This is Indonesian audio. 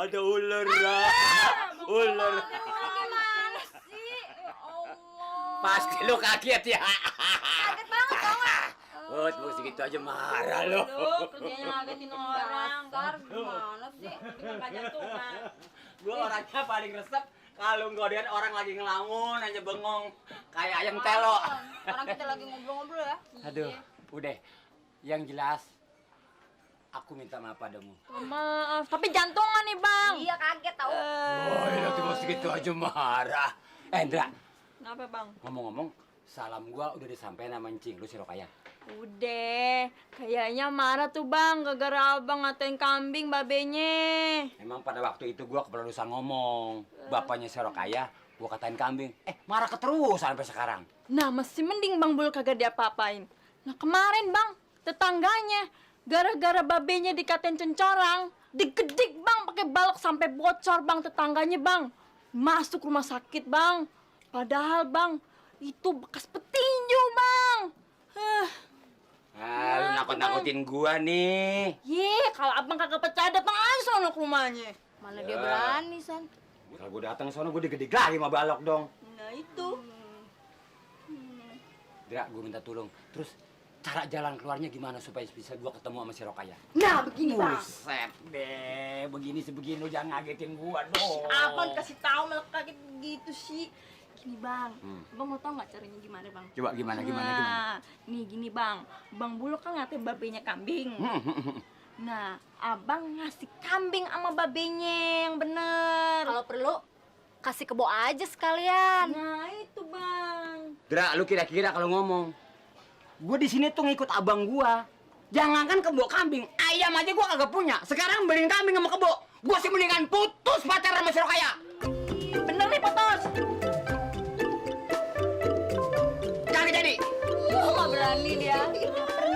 Ada ular, Ra. Ular. Gimana sih? Ya Allah. Pasti lo kaget ya. Kaget banget tau gak? Oh, mau segitu aja marah lo. Lu kerjanya ngagetin orang. Dasar gimana sih? Bikin kejantungan. Gue orangnya paling resep kalau nggodain orang lagi ngelamun aja bengong kayak ayam telo. Orang kita lagi ngobrol-ngobrol ya. Aduh, udah. Yang jelas aku minta maaf padamu. Maaf, tapi jantungan nih bang. Iya kaget tau. Oh, ya cuma segitu aja marah. Indra, Kenapa bang? ngomong-ngomong, salam gua udah disampaikan sama Encing, lu si Rokaya. Udah, kayaknya marah tuh bang, gara-gara abang ngatain kambing babenya. Emang pada waktu itu gua kepedelusan ngomong, bapaknya si Rokaya, gua katain kambing. Marah keterusan sampai sekarang. Nah, masih mending bang Bul kagak diapa-apain. Nah kemarin bang, tetangganya gara-gara babenya dikatain cencorang, digedik bang pakai balok sampai bocor bang tetangganya bang. Masuk rumah sakit bang. Padahal bang, itu bekas petinju bang. Lu nakut-nakutin gua nih. Kalau abang kagak percaya datang aja sono ke rumahnya. Mana dia Ya. berani, San? Kalau gua datang ke sono gua digedik lagi sama balok dong. Nah itu. Dra, gua minta tolong. Terus cara jalan keluarnya gimana supaya bisa gua ketemu sama si Rokaya? Nah begini bang. Buset deh, begini lu jangan ngagetin gua dong. Abang kasih tahu malah kaget gitu sih. Gini bang, bang mau tau nggak caranya gimana bang? Coba gimana? Nih gini bang, bang Buluk kan ngatain babenya kambing. Nah, abang ngasih kambing sama babenya yang bener. Kalau perlu kasih kebo aja sekalian. Nah itu bang. Dra, lu kira-kira kalau ngomong, gua di sini tuh ngikut abang gua. Jangankan kebo kambing, ayam aja gua kagak punya. Sekarang beliin kambing sama kebo. Gua sih mendingan putus pacaran sama si Rokaya. Bener nih putus. Jangan jadi. Nggak berani dia.